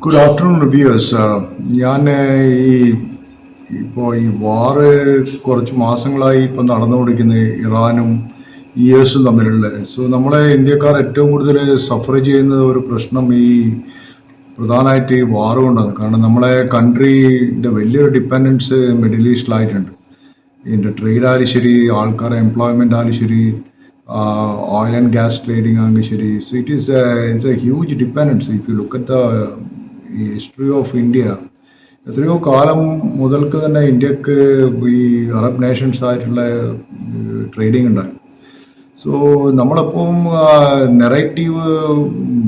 Good afternoon reviewers. ഞാൻ ഈ ഇപ്പോൾ ഈ വാറ് കുറച്ച് മാസങ്ങളായി ഇപ്പം നടന്നുകൊണ്ടിരിക്കുന്ന ഇറാനും യു എസും തമ്മിലുള്ള, നമ്മളെ ഇന്ത്യക്കാർ ഏറ്റവും കൂടുതൽ സഫർ ചെയ്യുന്ന ഒരു പ്രശ്നം ഈ പ്രധാനമായിട്ട് ഈ വാറ് കൊണ്ടാണ്. കാരണം നമ്മളെ കൺട്രീൻ്റെ വലിയൊരു ഡിപ്പെൻഡൻസ് മിഡിൽ ഈസ്റ്റിലായിട്ടുണ്ട്. ഇതിൻ്റെ ട്രേഡ് ആയാലും ശരി, ആൾക്കാരെ എംപ്ലോയ്മെൻ്റ് ആയാലും ശരി, ഓയിൽ ആൻഡ് ഗ്യാസ് ട്രേഡിംഗ് ആണെങ്കിൽ ശരി. So it's A huge dependence. If you look at ഈ ഹിസ്റ്ററി ഓഫ് ഇന്ത്യ, എത്രയോ കാലം മുതൽക്ക് തന്നെ ഇന്ത്യക്ക് ഈ അറബ് നേഷൻസ് ആയിട്ടുള്ള ട്രേഡിംഗ് ഉണ്ടായി. സോ നമ്മളെപ്പം നെറേറ്റീവ്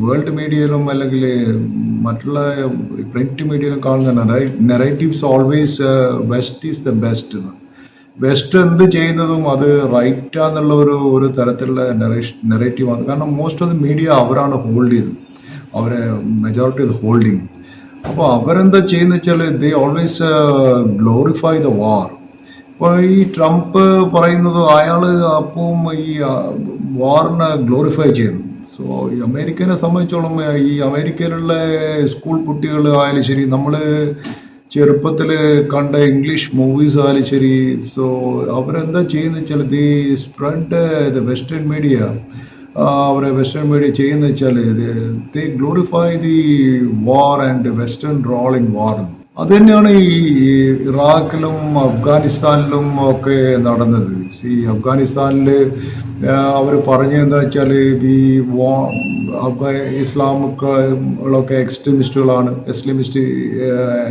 വേൾഡ് മീഡിയയിലും അല്ലെങ്കിൽ മറ്റുള്ള പ്രിന്റ് മീഡിയയിലും കാണുന്ന narratives always west is the best. West എന്ത് ചെയ്യുന്നതും അത് റൈറ്റാന്നുള്ള ഒരു തരത്തിലുള്ള നെറേറ്റീവാണ്. കാരണം മോസ്റ്റ് ഓഫ് ദി മീഡിയ അവരാണ് ഹോൾഡ് ചെയ്തത്, അവരെ മെജോറിറ്റി ഓഫ് ഹോൾഡിങ്. അപ്പോൾ അവരെന്താ ചെയ്യുന്ന വെച്ചാൽ they always glorify the war. ഇപ്പോൾ ഈ ട്രംപ് പറയുന്നത് അയാൾ അപ്പം ഈ വാറിനെ ഗ്ലോറിഫൈ ചെയ്യുന്നു. സോ ഈ അമേരിക്കനെ സംബന്ധിച്ചോളം ഈ അമേരിക്കയിലുള്ള സ്കൂൾ കുട്ടികൾ ആയാലും ശരി, നമ്മൾ ചെറുപ്പത്തിൽ കണ്ട ഇംഗ്ലീഷ് മൂവീസ് ആയാലും ശരി, സോ അവരെന്താ ചെയ്യുന്ന വെച്ചാൽ the spread the western media. അവരെ വെസ്റ്റേൺ മീഡിയ ചെയ്യുന്ന വെച്ചാൽ they glorify the war and western role in war. അത് തന്നെയാണ് ഈ ഇറാഖിലും അഫ്ഗാനിസ്ഥാനിലും ഒക്കെ നടന്നത്. അഫ്ഗാനിസ്ഥാനിൽ അവർ പറഞ്ഞതെന്താ വെച്ചാൽ ഈ ഇസ്ലാമുകളൊക്കെ എക്സ്ട്രീമിസ്റ്റുകളാണ്,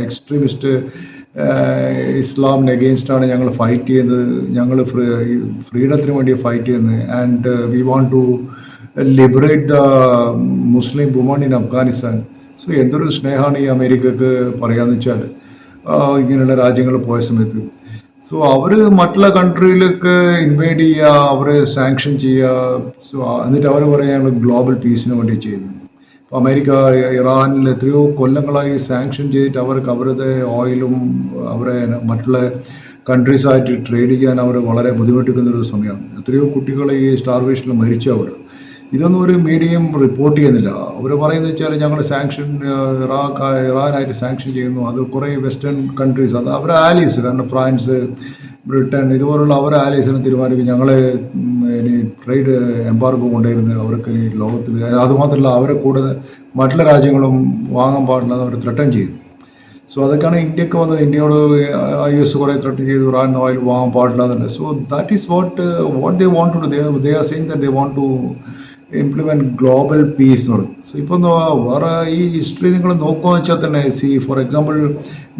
എക്സ്ട്രീമിസ്റ്റ് ഇസ്ലാമിന് അഗെയിൻസ്റ്റാണ് ഞങ്ങൾ ഫൈറ്റ് ചെയ്യുന്നത്, ഞങ്ങൾ ഫ്രീഡത്തിന് വേണ്ടി ഫൈറ്റ് ചെയ്യുന്നത്. And we want to liberate the Muslim woman in Afghanistan. So എന്തൊരു സ്നേഹമാണ് ഈ അമേരിക്കക്ക് പറയാന്ന് വെച്ചാൽ ഇങ്ങനെയുള്ള രാജ്യങ്ങൾ പോയ സമയത്ത്. സോ അവർ മറ്റുള്ള കൺട്രിയിലൊക്കെ ഇൻവൈഡ് ചെയ്യുക, അവരെ സാങ്ഷൻ ചെയ്യുക. സോ എന്നിട്ട് അവർ പറയാൻ ഞങ്ങൾ ഗ്ലോബൽ പീസിന് വേണ്ടി ചെയ്യുന്നു. ഇപ്പോൾ അമേരിക്ക ഇറാനിൽ എത്രയോ കൊല്ലങ്ങളായി സാങ്ഷൻ ചെയ്തിട്ട് അവർക്ക് അവരുടെ ഓയിലും അവരെ മറ്റുള്ള കൺട്രീസായിട്ട് ട്രേഡ് ചെയ്യാൻ അവർ വളരെ ബുദ്ധിമുട്ടിക്കുന്നൊരു സമയമാണ്. എത്രയോ കുട്ടികൾ ഈ സ്റ്റാർവേഷനിൽ മരിച്ചു അവിടെ. ഇതൊന്നും ഒരു മീഡിയയും റിപ്പോർട്ട് ചെയ്യുന്നില്ല. അവർ പറയുന്നത് വെച്ചാൽ ഞങ്ങൾ സാങ്ഷൻ ഇറാനായിട്ട് സാങ്ഷൻ ചെയ്യുന്നു. അത് കുറേ വെസ്റ്റേൺ കൺട്രീസ്, അത് അവരെ ആലീസ്, കാരണം ഫ്രാൻസ്, ബ്രിട്ടൻ ഇതുപോലുള്ള അവരെ ആലീസിനെ തീരുമാനിക്കും ഞങ്ങൾ ഇനി ട്രേഡ് എംബാർഗോ കൊണ്ടുവരുന്നത് അവർക്ക് ഇനി ലോകത്തിൽ. അതുമാത്രമല്ല അവരെ കൂടെ മറ്റുള്ള രാജ്യങ്ങളും വാങ്ങാൻ പാടില്ലെന്ന് അവർ ത്രട്ടൺ ചെയ്തു. സോ അതൊക്കെയാണ് ഇന്ത്യക്ക് വന്നത്. ഇന്ത്യയോട് US കുറേ ത്രട്ടൺ ചെയ്തു, ഇറാൻ ഓയിൽ വാങ്ങാൻ പാടില്ല എന്നുള്ളത്. So that is what they want to do. They are saying that they want to implement global peace എന്ന് പറയും. സോ ഇപ്പോൾ വേറെ ഈ ഹിസ്റ്ററി നിങ്ങൾ നോക്കുകയെന്ന് വെച്ചാൽ തന്നെ ഫോർ എക്സാമ്പിൾ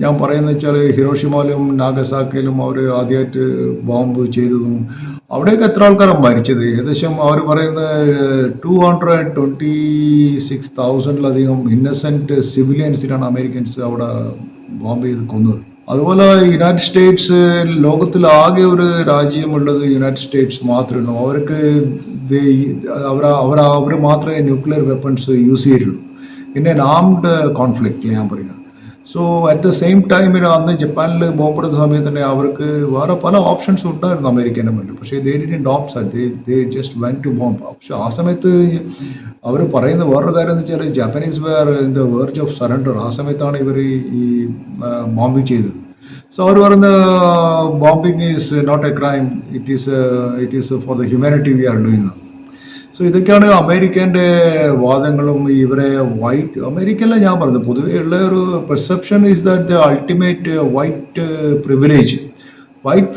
ഞാൻ പറയുന്നത് വെച്ചാൽ ഹിരോഷിമയിലും നാഗസാക്കിയിലും അവർ ആദ്യമായിട്ട് ബോംബ് ചെയ്തതും അവിടെയൊക്കെ എത്ര ആൾക്കാരാണ് മരിച്ചത്? ഏകദേശം അവർ പറയുന്നത് 226,000 ഇന്നസെൻറ്റ് സിവിലിയൻസിനാണ് അമേരിക്കൻസ് അവിടെ ബോംബ് ചെയ്ത് കൊന്നത്. അതുപോലെ യുണൈറ്റഡ് സ്റ്റേറ്റ്സ് ലോകത്തിൽ ആകെ ഒരു രാജ്യമുള്ളത് യുണൈറ്റഡ് സ്റ്റേറ്റ്സ് മാത്രമേ ഉള്ളൂ. അവർക്ക് അവർ മാത്രമേ ന്യൂക്ലിയർ വെപ്പൺസ് യൂസ് ചെയ്തിട്ടുള്ളൂ ഇൻ എൻ ആംഡ് കോൺഫ്ലിക്റ്റിൽ ഞാൻ പറയുക. So at the same time അന്ന് ജപ്പാനിൽ ബോംബിടുന്ന സമയത്ത് തന്നെ അവർക്ക് വേറെ പല ഓപ്ഷൻസ് ഉണ്ടായിരുന്നു അമേരിക്കൻ്റെ മുന്നിൽ. പക്ഷേ they didn't opt, they just went to bomb. പക്ഷെ ആ സമയത്ത് അവർ പറയുന്ന വേറൊരു കാര്യം എന്ന് വെച്ചാൽ Japanese were in the verge of surrender. ആ സമയത്താണ് ഇവർ ഈ ബോംബിങ് ചെയ്തത്. സോ അവർ പറയുന്ന bombing is not a crime, it is for the humanity we are doing. So ഇതൊക്കെയാണ് അമേരിക്കൻ്റെ വാദങ്ങളും. ഇവരെ അമേരിക്കയിലെ ഞാൻ പറഞ്ഞത് പൊതുവേ ഉള്ള ഒരു perception is that the ultimate white privilege. White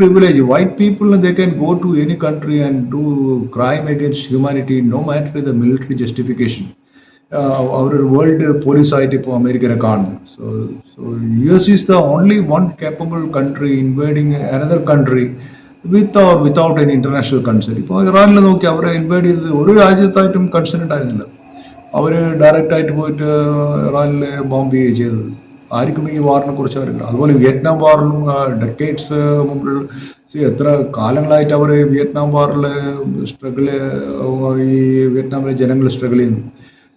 people, they can go to any country and do crime against humanity, no matter the military justification. Our world police ആയിട്ട് ഇപ്പോൾ അമേരിക്കനെ കാണുന്നു. So US is the only one capable country invading another country with or without any international consent. ഇപ്പോൾ ഇറാനിൽ നോക്കി അവരെ ഇൻവൈഡ് ചെയ്തത് ഒരു രാജ്യത്തായിട്ടും consent ഉണ്ടായിരുന്നില്ല. അവർ ഡയറക്റ്റായിട്ട് പോയിട്ട് ഇറാനിൽ ബോംബ് ചെയ്തത്. ആർക്കും ഈ വാറിനെ കുറിച്ച് അറിയില്ല. അതുപോലെ വിയറ്റ്നാം വാറിലും ഡെക്കേഡ്സ് മുമ്പിൽ എത്ര കാലങ്ങളായിട്ട് അവർ വിയറ്റ്നാം വാറിൽ ഈ വിയറ്റ്നാമിലെ ജനങ്ങൾ സ്ട്രഗിൾ ചെയ്യുന്നു.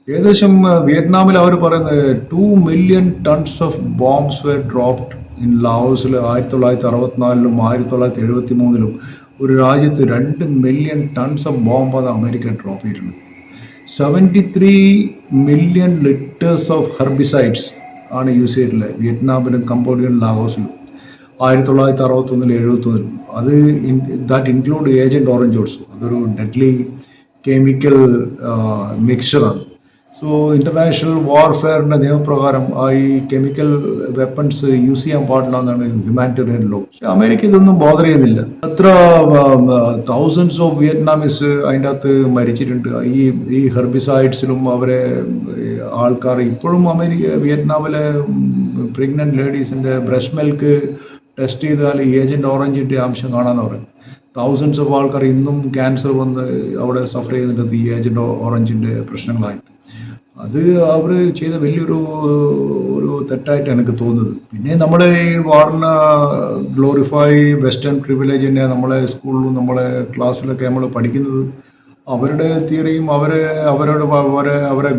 ഏകദേശം വിയറ്റ്നാമിൽ അവർ പറയുന്നത് 2 million tons of bombs were dropped in ലാവോസിൽ 1964 1973 ഒരു രാജ്യത്ത് 2 million tons ഓഫ് ബോംബാണ് അമേരിക്ക ഡ്രോപ്പ് ചെയ്തിട്ടുണ്ട്. 73 മില്യൺ ലിറ്റേഴ്സ് ഓഫ് ഹെർബിസൈഡ്സ് ആണ് യൂസ് ചെയ്തിട്ടുള്ളത് വിയറ്റ്നാമിലും കംബോഡിയയിലും ലാവോസിലും 1961 71. അത് that include Agent Orange also. അതൊരു ഡെഡ്ലി കെമിക്കൽ മിക്സ്ചറാണ്. സോ ഇന്റർനാഷണൽ വാർഫെയറിന്റെ നിയമപ്രകാരം ഈ കെമിക്കൽ വെപ്പൺസ് യൂസ് ചെയ്യാൻ പാടില്ല എന്നാണ് ഹ്യൂമാനിറ്റേറിയൻ ലോ. പക്ഷെ അമേരിക്ക ഇതൊന്നും ബോധർ ചെയ്യുന്നില്ല. എത്ര തൗസൻഡ്സ് ഓഫ് വിയറ്റ്നാമീസ് അതിൻ്റെ അകത്ത് മരിച്ചിട്ടുണ്ട് ഈ ഹെർബിസൈഡ്സിലും. അവരെ ആൾക്കാർ ഇപ്പോഴും വിയറ്റ്നാമിലെ പ്രഗ്നന്റ് ലേഡീസിന്റെ ബ്രസ്റ്റ് മിൽക്ക് ടെസ്റ്റ് ചെയ്താൽ ഏജന്റ് ഓറഞ്ചിന്റെ അംശം കാണാന്ന് പറയും. തൗസൻഡ്സ് ഓഫ് ആൾക്കാർ ഇന്നും ക്യാൻസർ വന്ന് അവിടെ സഫർ ചെയ്യുന്നുണ്ട് ഈ ഏജന്റ് ഓറഞ്ചിന്റെ പ്രശ്നങ്ങളായിട്ട്. അത് അവർ ചെയ്ത വലിയൊരു തെറ്റായിട്ട് എനിക്ക് തോന്നുന്നത്. പിന്നെ നമ്മൾ ഈ വാറിന് ഗ്ലോറിഫൈ വെസ്റ്റേൺ പ്രിവിലേജിനെ നമ്മളെ സ്കൂളിലും നമ്മളെ ക്ലാസ്സിലൊക്കെ നമ്മൾ പഠിക്കുന്നത് അവരുടെ തിയറിയും അവരെ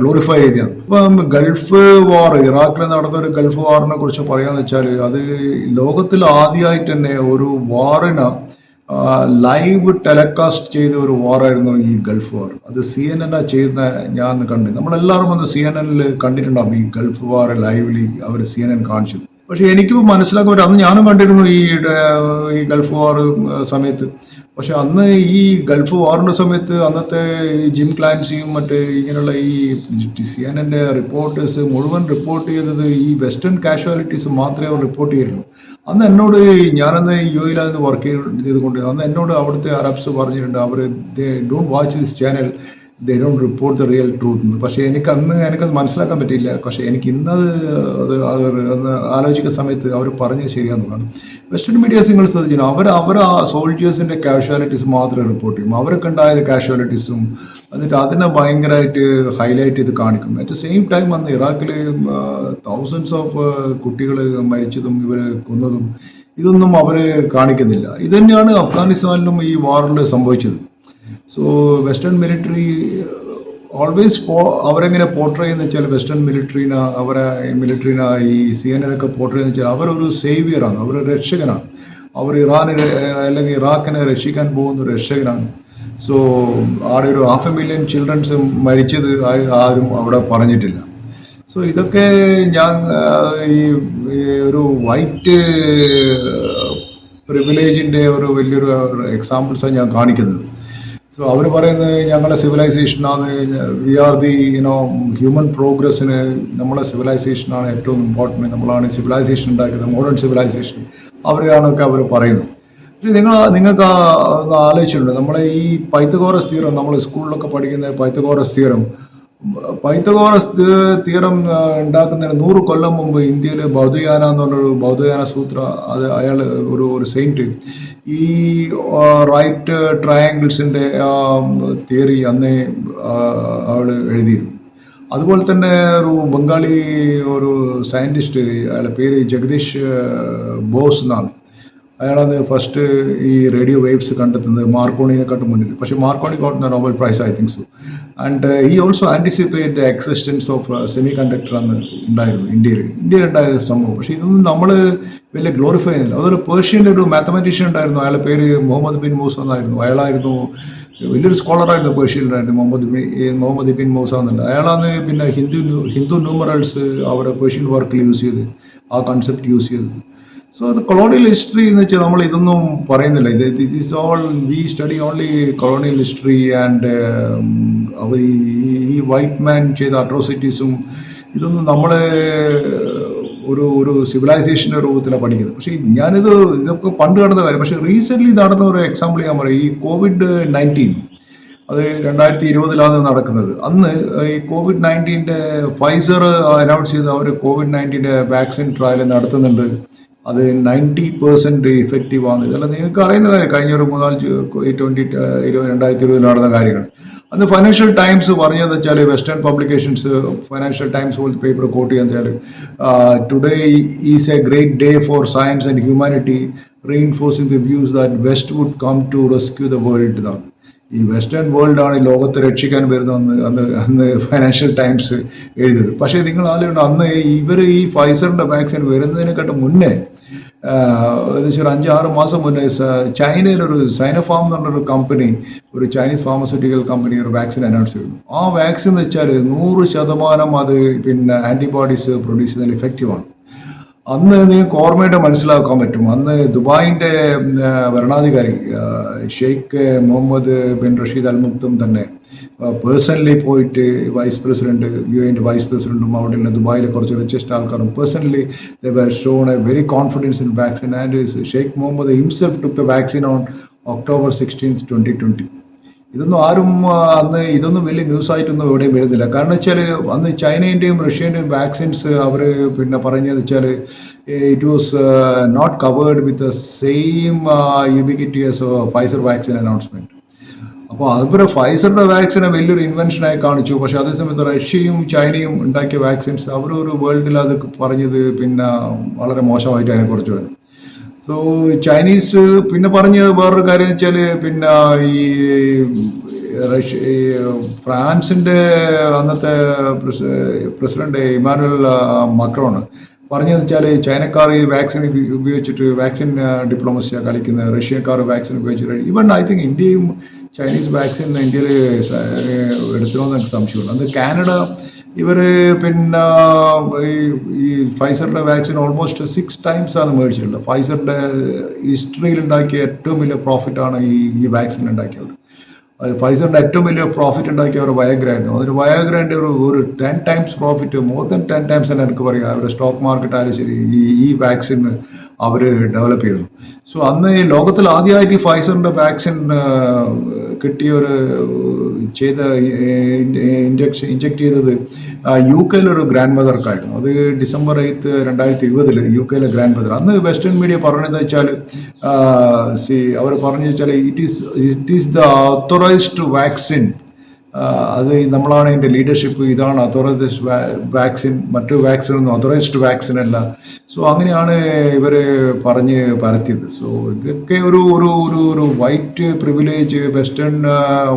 ഗ്ലോറിഫൈ ചെയ്തതാണ്. ഇപ്പം ഗൾഫ് വാർ, ഇറാഖിൽ നടന്ന ഒരു ഗൾഫ് വാറിനെ കുറിച്ച് പറയാന്ന് വെച്ചാൽ അത് ലോകത്തിൽ ആദ്യമായിട്ട് തന്നെ ഒരു വാറിന് ലൈവ് ടെലികാസ്റ്റ് ചെയ്ത ഒരു വാറായിരുന്നു ഈ ഗൾഫ് വാർ. അത് CNN ചെയ്യുന്ന ഞാൻ കണ്ടു. നമ്മളെല്ലാവരും വന്ന് CNN കണ്ടിട്ടുണ്ടാവും ഈ ഗൾഫ് വാർ ലൈവ്ലി അവർ CNN കാണിച്ചത്. പക്ഷെ എനിക്കിപ്പോൾ മനസ്സിലാക്കാൻ പറ്റും, അന്ന് ഞാനും കണ്ടിരുന്നു ഈ ഗൾഫ് വാർ സമയത്ത്. പക്ഷെ അന്ന് ഈ ഗൾഫ് വാറിന്റെ സമയത്ത് അന്നത്തെ ഈ ജിം ക്ലാൻസിയും മറ്റ് ഇങ്ങനെയുള്ള ഈ CNN റിപ്പോർട്ടേഴ്സ് മുഴുവൻ റിപ്പോർട്ട് ചെയ്തത് ഈ വെസ്റ്റേൺ കാഷ്വാലിറ്റീസ് മാത്രമേ അവർ റിപ്പോർട്ട് ചെയ്തിരുന്നു. അന്ന് എന്നോട്, ഞാനന്ന് UAE വർക്ക് ചെയ്തുകൊണ്ട്, അന്ന് എന്നോട് അവിടുത്തെ അറബ്സ് പറഞ്ഞിട്ടുണ്ട് അവർ don't watch this channel, they don't report the real truth എന്ന്. പക്ഷേ എനിക്കത് മനസ്സിലാക്കാൻ പറ്റിയില്ല. പക്ഷേ എനിക്ക് ഇന്നത് ആലോചിക്കുന്ന സമയത്ത് അവർ പറഞ്ഞത് ശരിയാണെന്നാണ്. വെസ്റ്റേൺ മീഡിയാസ് നിങ്ങൾ ശ്രദ്ധിച്ചു, അവർ ആ സോൾജേഴ്സിന്റെ കാഷ്വാലിറ്റീസ് മാത്രമേ റിപ്പോർട്ട് ചെയ്യും. അവരൊക്കെ ഉണ്ടായത് കാഷ്വാലിറ്റീസും എന്നിട്ട് അതിനെ ഭയങ്കരമായിട്ട് ഹൈലൈറ്റ് ചെയ്ത് കാണിക്കും. അറ്റ് ദ സെയിം ടൈം അന്ന് ഇറാഖിൽ തൗസൻഡ്സ് ഓഫ് കുട്ടികൾ മരിച്ചതും ഇവർ കൊന്നതും ഇതൊന്നും അവർ കാണിക്കുന്നില്ല. ഇത് തന്നെയാണ് അഫ്ഗാനിസ്ഥാനിലും ഈ വാറിൽ സംഭവിച്ചത്. സോ വെസ്റ്റേൺ മിലിറ്ററി ഓൾവേസ് അവരെങ്ങനെ പോർട്രേ ചെയ്യുന്ന വെച്ചാൽ വെസ്റ്റേൺ മിലിറ്ററിനെ ഈ CNN ഒക്കെ പോർട്രേ ചെയ്യുന്ന വെച്ചാൽ അവരൊരു സേവിയറാണ്, അവർ രക്ഷകനാണ്. അവർ അല്ലെങ്കിൽ ഇറാഖിനെ രക്ഷിക്കാൻ പോകുന്ന ഒരു രക്ഷകനാണ്. സോ അവിടെ ഒരു 500,000 ചിൽഡ്രൻസ് മരിച്ചത് ആരും അവിടെ പറഞ്ഞിട്ടില്ല. സോ ഇതൊക്കെ ഞാൻ ഈ ഒരു വൈറ്റ് പ്രിവിലേജിൻ്റെ ഒരു വലിയൊരു എക്സാമ്പിൾസാണ് ഞാൻ കാണിക്കുന്നത്. സോ അവർ പറയുന്നത് ഞങ്ങളെ സിവിലൈസേഷനാണ്, വി ആർ ദി ഹ്യൂമൻ പ്രോഗ്രസ്സിന് നമ്മളെ സിവിലൈസേഷനാണ് ഏറ്റവും ഇമ്പോർട്ടൻറ്റ്, നമ്മളാണ് സിവിലൈസേഷൻ ഉണ്ടാക്കിയത്, മോഡേൺ സിവിലൈസേഷൻ അവരെയാണൊക്കെ അവർ പറയുന്നത്. പക്ഷേ നിങ്ങൾക്ക് ആലോചിച്ചിട്ടുണ്ട്, നമ്മളെ ഈ പൈത്തഗോറസ് തിയറം, നമ്മൾ സ്കൂളിലൊക്കെ പഠിക്കുന്ന പൈത്തഗോറസ് തിയറം ഉണ്ടാക്കുന്നതിന് 100 കൊല്ലം മുമ്പ് ഇന്ത്യയിൽ ബൗദ്ധയാന എന്ന് പറഞ്ഞൊരു ബൗദ്ധയാന സൂത്ര, അത് അയാൾ ഒരു സെയിൻറ്റ് ഈ റൈറ്റ് ട്രയാങ്കിൾസിൻ്റെ തിയറി അന്നേ അവൾ എഴുതിയിരുന്നു. അതുപോലെ തന്നെ ഒരു ബംഗാളി ഒരു സയൻറ്റിസ്റ്റ്, അയാളുടെ പേര് ജഗദീഷ് ബോസ് എന്നാണ്. അയാളത് ഫസ്റ്റ് ഈ റേഡിയോ വേവ്സ് കണ്ടെത്തുന്നത് മാർക്കോണിനെക്കാട്ടും മുന്നിൽ. പക്ഷേ Marconi got the Nobel prize, I think so. And he also anticipate the existence of semi conductor അന്ന് ഉണ്ടായിരുന്നു ഇന്ത്യയിലുണ്ടായ സംഭവം. പക്ഷേ ഇതൊന്നും നമ്മൾ വലിയ ഗ്ലോറിഫൈ ചെയ്യുന്നില്ല. അതുപോലെ പേർഷ്യൻ്റെ ഒരു മാത്തമാറ്റീഷ്യൻ ഉണ്ടായിരുന്നു, അയാളുടെ പേര് മുഹമ്മദ് ബിൻ മൂസ എന്നായിരുന്നു. അയാളായിരുന്നു വലിയൊരു സ്കോളറായിരുന്നു പേർഷ്യയിലുണ്ടായിരുന്നു, മുഹമ്മദ് ബിൻ മൂസ എന്നുണ്ട്. അയാളാണ് പിന്നെ ഹിന്ദു ന്യൂമറൽസ് അവരെ പേർഷ്യൻ വർക്കിൽ യൂസ് ചെയ്ത് ആ കൺസെപ്റ്റ് യൂസ് ചെയ്തത്. സോ അത് കൊളോണിയൽ ഹിസ്റ്ററി എന്ന് വെച്ചാൽ നമ്മൾ ഇതൊന്നും പറയുന്നില്ല. ഇത് is all we study only colonial history and അവർ ഈ വൈറ്റ് മാൻ ചെയ്ത അട്രോസിറ്റീസും ഇതൊന്നും നമ്മളെ ഒരു സിവിലൈസേഷൻ്റെ രൂപത്തിലാണ് പഠിക്കുന്നത്. പക്ഷേ ഇതൊക്കെ പണ്ട് നടന്ന കാര്യം. പക്ഷേ റീസെൻ്റ്ലി നടന്ന ഒരു എക്സാമ്പിൾ ഞാൻ പറയും. ഈ COVID-19 അത് 2020 നടക്കുന്നത്. അന്ന് ഈ COVID-19 ഫൈസർ അനൗൺസ് ചെയ്ത് അവർ COVID-19 വാക്സിൻ ട്രയൽ നടത്തുന്നുണ്ട്. അത് 90% ഇഫക്റ്റീവ് ആണ്. ഇതെല്ലാം നിങ്ങൾക്ക് അറിയുന്ന കാര്യം. കഴിഞ്ഞ ഒരു 2020 നടന്ന കാര്യങ്ങൾ. അന്ന് ഫൈനാൻഷ്യൽ ടൈംസ് പറഞ്ഞതെന്ന് വെച്ചാൽ, വെസ്റ്റേൺ പബ്ലിക്കേഷൻസ് ഫൈനാൻഷ്യൽ ടൈംസ് പോലത്തെ പേപ്പർ കോട്ട് ചെയ്യാന്ന് വെച്ചാൽ, today is a great day for science and humanity, reinforcing the views that west would come to rescue the world എന്നാണ്. ഈ വെസ്റ്റേൺ വേൾഡാണ് ലോകത്തെ രക്ഷിക്കാൻ വരുന്നതെന്ന് അന്ന് ഫൈനാൻഷ്യൽ ടൈംസ് എഴുതിയത്. പക്ഷേ നിങ്ങൾ ആലോചിക്കണം, അന്ന് ഈ ഫൈസറിൻ്റെ വാക്സിൻ വരുന്നതിനെക്കാട്ടും മുന്നേ ഏകദേശം ഒരു 5-6 മാസം മുന്നേ ചൈനയിലൊരു സൈനോഫാം എന്ന് പറഞ്ഞൊരു കമ്പനി ഒരു ചൈനീസ് ഫാർമസ്യൂട്ടിക്കൽ കമ്പനി ഒരു വാക്സിൻ അനൗൺസ് ചെയ്യുന്നു. ആ വാക്സിൻ എന്ന് വെച്ചാൽ 100% അത് പിന്നെ ആൻറ്റിബോഡീസ് പ്രൊഡ്യൂസ് ചെയ്യുന്നതിൽ ഇഫക്റ്റീവാണ്. അന്ന് നിങ്ങൾക്ക് ഓർമ്മയായിട്ട് മനസ്സിലാക്കാൻ പറ്റും. അന്ന് ദുബായിൻ്റെ ഭരണാധികാരി ഷെയ്ഖ് മുഹമ്മദ് ബിൻ റഷീദ് അൽ മക്തും തന്നെ പേഴ്സണലി പോയിട്ട് വൈസ് പ്രസിഡന്റ്, UN വൈസ് പ്രസിഡന്റും അവിടെയുള്ള ദുബായിലെ കുറച്ച് റിച്ചസ്റ്റ് ആൾക്കാരും personally they were shown a very confidence in vaccine and Sheikh Mohammed himself took the vaccine on October 16, 2020. ഇതൊന്നും ആരും അന്ന് ഇതൊന്നും വലിയ ന്യൂസ് ആയിട്ടൊന്നും എവിടെയും വരുന്നില്ല. കാരണം വെച്ചാൽ അന്ന് ചൈനേൻ്റെയും റഷ്യൻ്റെയും വാക്സിൻസ് അവർ പിന്നെ പറഞ്ഞതെന്ന് വെച്ചാൽ it was not covered with the same ubiquity as Pfizer vaccine announcement. അപ്പോൾ അതുപോലെ ഫൈസറിൻ്റെ വാക്സിനെ വലിയൊരു ഇൻവെൻഷനായി കാണിച്ചു. പക്ഷേ അതേസമയത്ത് റഷ്യയും ചൈനയും ഉണ്ടാക്കിയ വാക്സിൻസ് അവരൊരു വേൾഡിൽ അത് പറഞ്ഞത് പിന്നെ വളരെ മോശമായിട്ട് അതിനെക്കുറിച്ച് വരും. സോ ചൈനീസ് പിന്നെ പറഞ്ഞ വേറൊരു കാര്യം വെച്ചാൽ പിന്നെ ഈ ഫ്രാൻസിൻ്റെ അന്നത്തെ പ്രസിഡന്റ് ഇമാനുവൽ മക്രോൺ പറഞ്ഞതെന്ന് വെച്ചാൽ ചൈനക്കാർ ഈ വാക്സിൻ ഉപയോഗിച്ചിട്ട് വാക്സിൻ ഡിപ്ലോമസിയാണ് കളിക്കുന്നത്, റഷ്യക്കാർ വാക്സിൻ ഉപയോഗിച്ചിട്ട്. ഈവൻ ഐ തിങ്ക് ഇന്ത്യയും ചൈനീസ് വാക്സിൻ ഇന്ത്യയിൽ എടുത്തണമെന്ന് എനിക്ക് സംശയമുണ്ട്. അത് കാനഡ ഇവർ പിന്നെ ഈ ഫൈസറിൻ്റെ വാക്സിൻ ഓൾമോസ്റ്റ് 6 times ആണ് മേടിച്ചിട്ടുള്ളത്. ഫൈസറിൻ്റെ ഹിസ്റ്ററിയിൽ ഉണ്ടാക്കിയ ഏറ്റവും വലിയ പ്രോഫിറ്റാണ് ഈ വാക്സിൻ ഉണ്ടാക്കിയത്. ഫൈസറിൻ്റെ ഏറ്റവും വലിയ പ്രോഫിറ്റ് ഉണ്ടാക്കിയ ഒരു വയഗ്രായിരുന്നു. അതിന് വയഗ്രാൻ്റെ ഒരു 10 times profit, more than 10 times തന്നെ എനിക്ക് പറയാം. അവരുടെ സ്റ്റോക്ക് മാർക്കറ്റ് ആയാലും ശരി ഈ വാക്സിൻ അവർ ഡെവലപ്പ് ചെയ്തു. സോ അന്ന് ലോകത്തിൽ ആദ്യമായിട്ട് ഈ ഫൈസറിൻ്റെ വാക്സിൻ കിട്ടിയ ഒരു ഇഞ്ചക്ട് ചെയ്തത് UK ഒരു ഗ്രാൻഡ് മദർക്കായിരുന്നു. അത് December 8, 2020 UK ഗ്രാൻഡ് മദർ. അന്ന് വെസ്റ്റേൺ മീഡിയ പറഞ്ഞതെന്ന് വെച്ചാൽ അവർ പറഞ്ഞു വെച്ചാൽ it is the authorised vaccine. അത് നമ്മളാണ് ഇതിൻ്റെ ലീഡർഷിപ്പ്, ഇതാണ് ഓത്തറൈസ്ഡ് വാക്സിൻ, മറ്റു വാക്സിനൊന്നും ഓത്തറൈസ്ഡ് വാക്സിൻ അല്ല. സോ അങ്ങനെയാണ് ഇവർ പറഞ്ഞ് പരത്തിയത്. സോ ഇതൊക്കെ ഒരു white privilege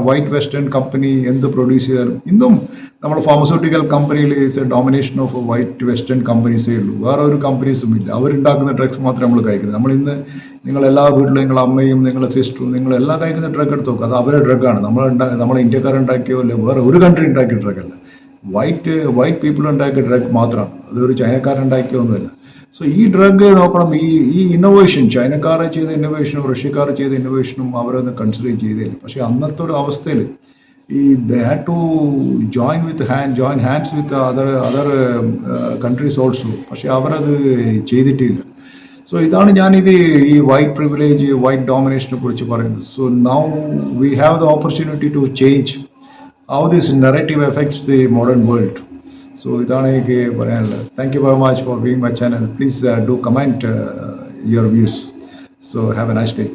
white western company എന്ത് പ്രൊഡ്യൂസ് ചെയ്താലും ഇന്നും നമ്മൾ ഫാർമസ്യൂട്ടിക്കൽ കമ്പനിയിൽ ഡോമിനേഷൻ ഓഫ് വൈറ്റ് വെസ്റ്റേൺ കമ്പനീസേ ഉള്ളൂ. വേറെ ഒരു കമ്പനീസും ഇല്ല. അവരുണ്ടാക്കുന്ന ഡ്രഗ്സ് മാത്രമേ നമ്മൾ കഴിക്കുന്നത്. നമ്മളിന്ന് നിങ്ങളെല്ലാ വീട്ടിലും നിങ്ങളുടെ അമ്മയും നിങ്ങളുടെ സിസ്റ്ററും നിങ്ങളെല്ലാം കഴിക്കുന്ന ഡ്രഗ് എടുത്ത് നോക്കുക, അത് അവരുടെ ഡ്രഗാണ്. നമ്മൾ ഇന്ത്യക്കാരുണ്ടാക്കിയോ അല്ലെ വേറെ ഒരു കൺട്രി ഉണ്ടാക്കിയ ഡ്രഗല്ല. വൈറ്റ് പീപ്പിൾ ഉണ്ടാക്കിയ ഡ്രഗ് മാത്രമാണ്. അതൊരു ചൈനക്കാരുണ്ടാക്കിയൊന്നുമില്ല. സോ ഈ ഡ്രഗ് നോക്കണം. ഈ ഇന്നോവേഷൻ ചൈനക്കാരെ ചെയ്ത ഇന്നോവേഷനും റഷ്യക്കാർ ചെയ്ത ഇന്നോവേഷനും അവരൊന്നും കൺസിഡർ ചെയ്തില്ല. പക്ഷേ അന്നത്തെ ഒരു അവസ്ഥയിൽ they had to join hands with other countries also. പക്ഷെ അവരത് ചെയ്തിട്ടില്ല. സോ ഇതാണ് ഞാനിത് ഈ വൈറ്റ് പ്രിവിലേജ് വൈറ്റ് ഡോമിനേഷനെ കുറിച്ച് പറയുന്നത്. So now we have the opportunity to change how this narrative affects the modern world. So ഇതാണ് എനിക്ക് പറയാനുള്ളത്. Thank you very much for being my channel. Please do comment your views. So have a nice day.